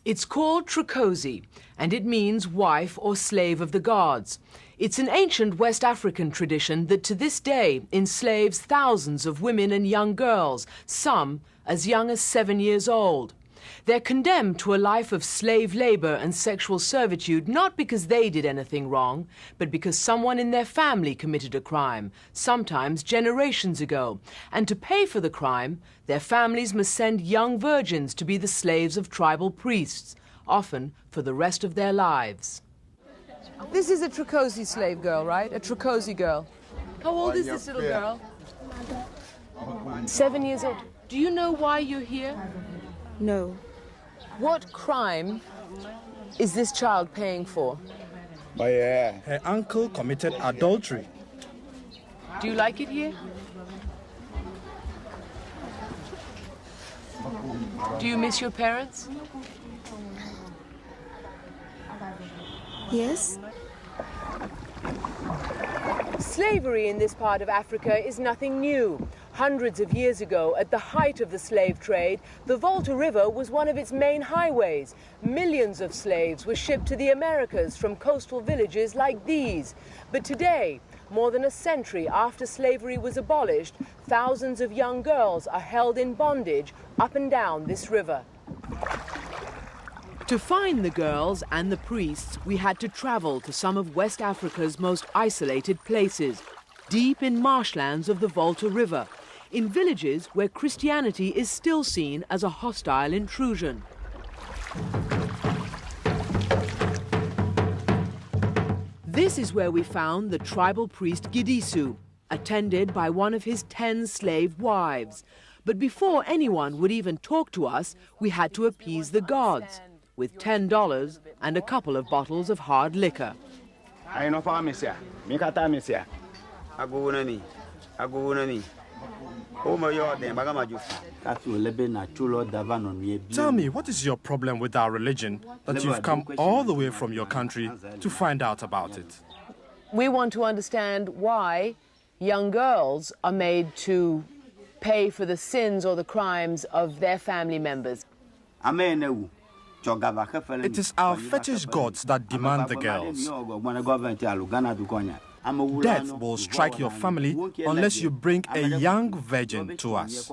It's called Trokosi, and it means wife or slave of the gods. It's an ancient West African tradition that to this day enslaves thousands of women and young girls, some as young as 7 years old. They're condemned to a life of slave labor and sexual servitude not because they did anything wrong, but because someone in their family committed a crime, sometimes generations ago. And to pay for the crime, their families must send young virgins to be the slaves of tribal priests, often for the rest of their lives. This is a Trokosi slave girl, right? A Trokosi girl. How old is this little girl? 7 years old. Do you know why you're here? No. What crime is this child paying for? Her uncle committed adultery. Do you like it here? Do you miss your parents? Yes. Slavery in this part of Africa is nothing new. Hundreds of years ago, at the height of the slave trade, the Volta River was one of its main highways. Millions of slaves were shipped to the Americas from coastal villages like these. But today, more than a century after slavery was abolished, thousands of young girls are held in bondage up and down this river. To find the girls and the priests, we had to travel to some of West Africa's most isolated places, deep in marshlands of the Volta River, in villages where Christianity is still seen as a hostile intrusion. This is where we found the tribal priest Gidisu, attended by one of his 10 slave wives. But before anyone would even talk to us, we had to appease the gods with $10 and a couple of bottles of hard liquor. Tell me, what is your problem with our religion that you've come all the way from your country to find out about it? We want to understand why young girls are made to pay for the sins or the crimes of their family members. It is our fetish gods that demand the girls. Death will strike your family unless you bring a young virgin to us.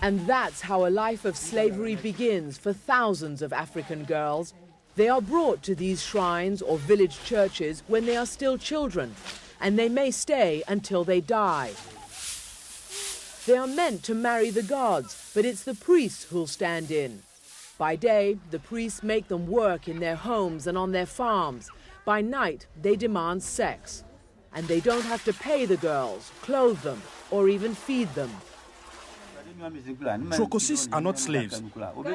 And that's how a life of slavery begins for thousands of African girls. They are brought to these shrines or village churches when they are still children, and they may stay until they die. They are meant to marry the gods, but it's the priests who'll stand in. By day, the priests make them work in their homes and on their farms. By night, they demand sex. And they don't have to pay the girls, clothe them, or even feed them. Trokosis are not slaves.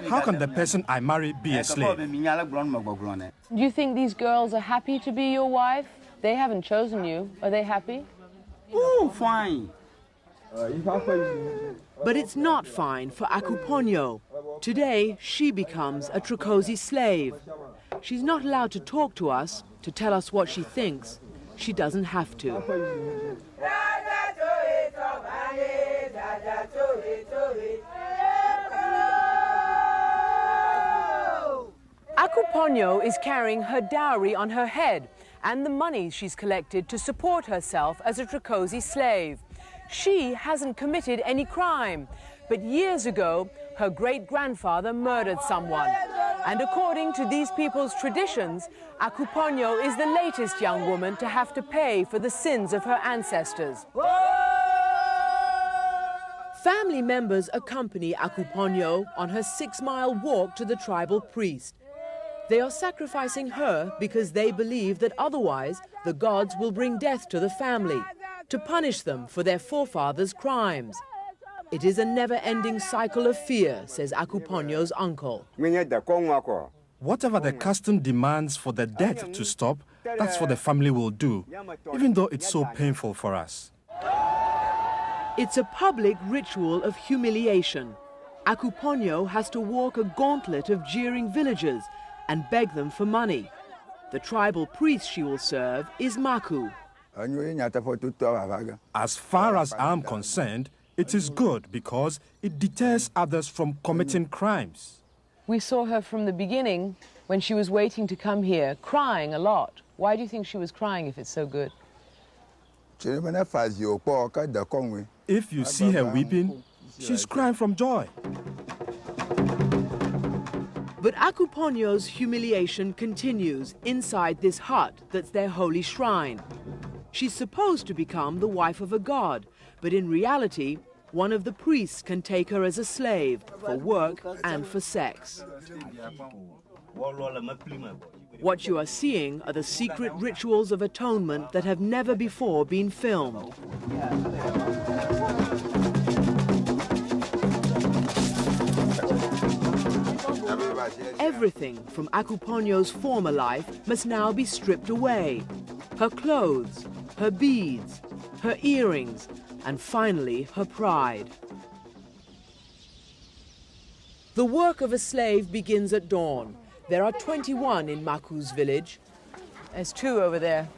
How can the person I marry be a slave? Do you think these girls are happy to be your wife? They haven't chosen you. Are they happy? Oh, fine. But it's not fine for Akuponyo. Today, she becomes a Trokosi slave. She's not allowed to talk to us, to tell us what she thinks. She doesn't have to. Akuponyo is carrying her dowry on her head and the money she's collected to support herself as a Trokosi slave. She hasn't committed any crime, but years ago, her great-grandfather murdered someone. And according to these people's traditions, Akuponyo is the latest young woman to have to pay for the sins of her ancestors. Family members accompany Akuponyo on her 6-mile walk to the tribal priest. They are sacrificing her because they believe that otherwise the gods will bring death to the family, to punish them for their forefathers' crimes. It is a never-ending cycle of fear, says Akuponyo's uncle. Whatever the custom demands for the death to stop, that's what the family will do, even though it's so painful for us. It's a public ritual of humiliation. Akuponyo has to walk a gauntlet of jeering villagers and beg them for money. The tribal priest she will serve is Maku. As far as I'm concerned, It is good because it deters others from committing crimes. We saw her from the beginning, when she was waiting to come here, crying a lot. Why do you think she was crying if it's so good? If you see her weeping, she's crying from joy. But Akuponyo's humiliation continues inside this hut that's their holy shrine. She's supposed to become the wife of a god, but in reality, one of the priests can take her as a slave for work and for sex. What you are seeing are the secret rituals of atonement that have never before been filmed. Everything from Akuponyo's former life must now be stripped away. Her clothes, her beads, her earrings, and finally her pride. The work of a slave begins at dawn. There are 21 in Maku's village. There's 2 over there.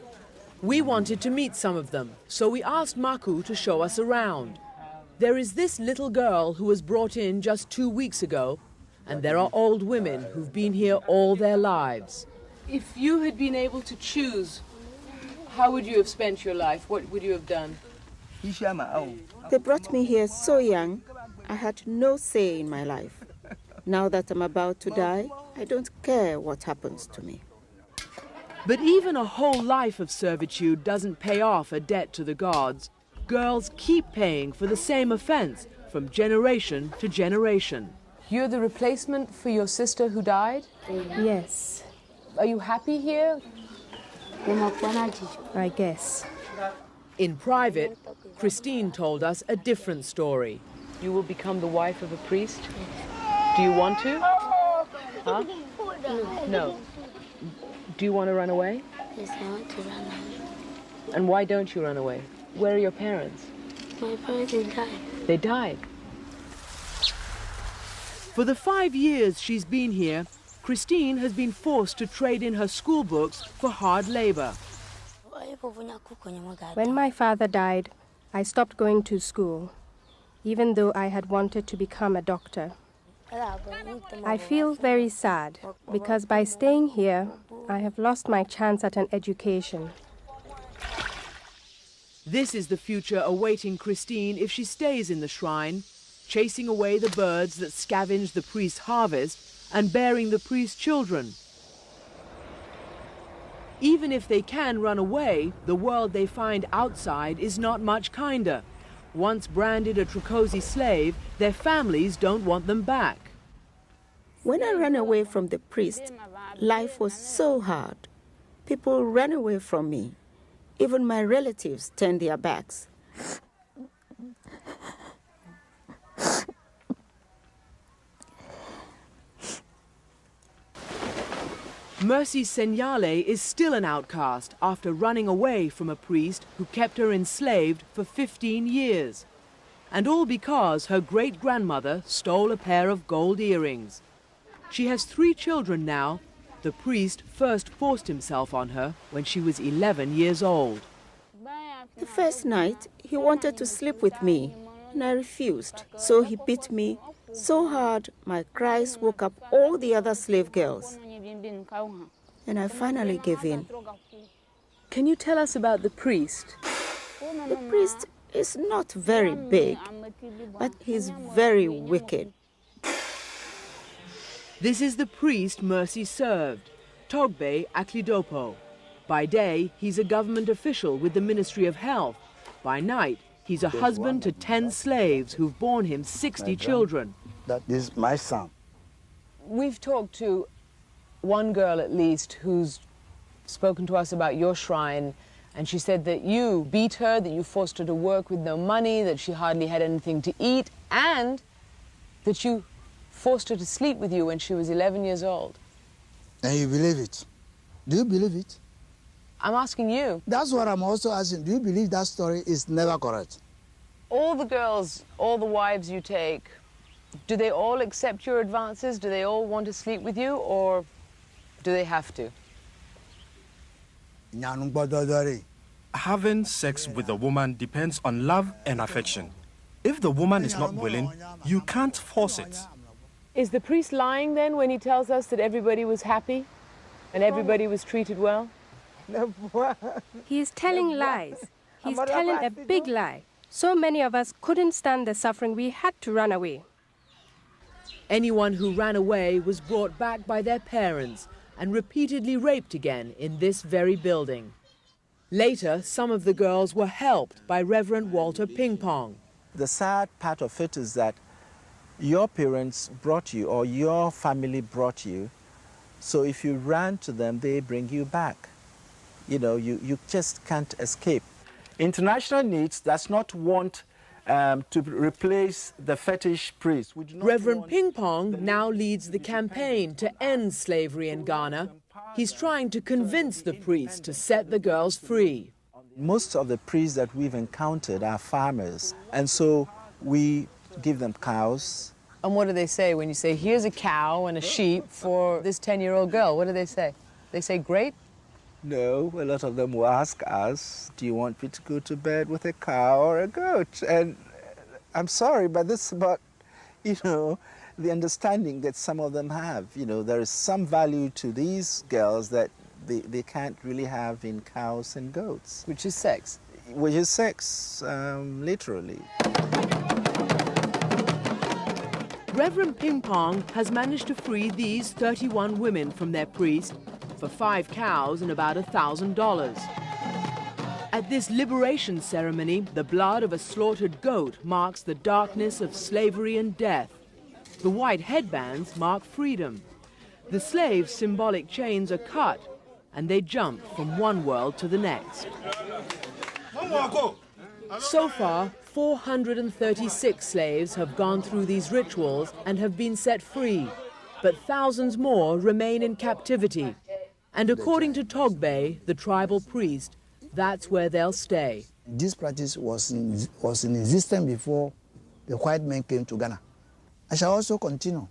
We wanted to meet some of them, so we asked Maku to show us around. There is this little girl who was brought in just 2 weeks ago, and there are old women who've been here all their lives. If you had been able to choose, how would you have spent your life? What would you have done? They brought me here so young, I had no say in my life. Now that I'm about to die, I don't care what happens to me. But even a whole life of servitude doesn't pay off a debt to the gods. Girls keep paying for the same offense from generation to generation. You're the replacement for your sister who died? Yes, Are you happy here? I guess. In private, Christine told us a different story. You will become the wife of a priest? Do you want to? Huh? No. Do you want to run away? Yes, I want to run away. And why don't you run away? Where are your parents? My parents died. They died. For the 5 years she's been here, Christine has been forced to trade in her school books for hard labor. When my father died, I stopped going to school, even though I had wanted to become a doctor. I feel very sad because by staying here, I have lost my chance at an education. This is the future awaiting Christine if she stays in the shrine, chasing away the birds that scavenge the priest's harvest and bearing the priest's children. Even if they can run away, the world they find outside is not much kinder. Once branded a Trokosi slave, their families don't want them back. When I ran away from the priest, life was so hard. People ran away from me. Even my relatives turned their backs. Mercy Senyale is still an outcast after running away from a priest who kept her enslaved for 15 years. And all because her great-grandmother stole a pair of gold earrings. She has 3 children now. The priest first forced himself on her when she was 11 years old. The first night, he wanted to sleep with me, and I refused. So he beat me so hard, my cries woke up all the other slave girls. And I finally gave in. Can you tell us about the priest? The priest is not very big, but he's very wicked. This is the priest Mercy served, Togbe Aklidopo. By day, he's a government official with the Ministry of Health. By night, he's a husband to 10 slaves who've borne him 60 children. That is my son. We've talked to one girl at least who's spoken to us about your shrine, and she said that you beat her, that you forced her to work with no money, that she hardly had anything to eat, and that you forced her to sleep with you when she was 11 years old. And you believe it? Do you believe it? I'm asking you. That's what I'm also asking. Do you believe that story is never correct? All the girls, all the wives you take, do they all accept your advances? Do they all want to sleep with you, or do they have to? Having sex with a woman depends on love and affection. If the woman is not willing, you can't force it. Is the priest lying then when he tells us that everybody was happy and everybody was treated well? He is telling lies. He's telling a big lie. So many of us couldn't stand the suffering, we had to run away. Anyone who ran away was brought back by their parents and repeatedly raped again in this very building. Later, some of the girls were helped by Reverend Walter Ping Pong. The sad part of it is that your parents brought you, or your family brought you, so if you ran to them, they bring you back. You know, you just can't escape. International Needs does not want to replace the fetish priest. Reverend Ping Pong now leads the campaign to end slavery in Ghana. He's trying to convince the priests to set the girls free. Most of the priests that we've encountered are farmers, and so we give them cows. And what do they say when you say, here's a cow and a sheep for this 10-year-old girl? What do they say? They say, great? No, a lot of them will ask us, do you want me to go to bed with a cow or a goat? And I'm sorry, but this is about, you know, the understanding that some of them have. You know, there is some value to these girls that they can't really have in cows and goats. Which is sex. Which is sex, literally. Reverend Ping Pong has managed to free these 31 women from their priest for 5 cows and about $1,000. At this liberation ceremony, the blood of a slaughtered goat marks the darkness of slavery and death. The white headbands mark freedom. The slaves' symbolic chains are cut, and they jump from one world to the next. So far, 436 slaves have gone through these rituals and have been set free, but thousands more remain in captivity. And according to Togbe, the tribal priest, that's where they'll stay. This practice was in existence before the white men came to Ghana. I shall also continue.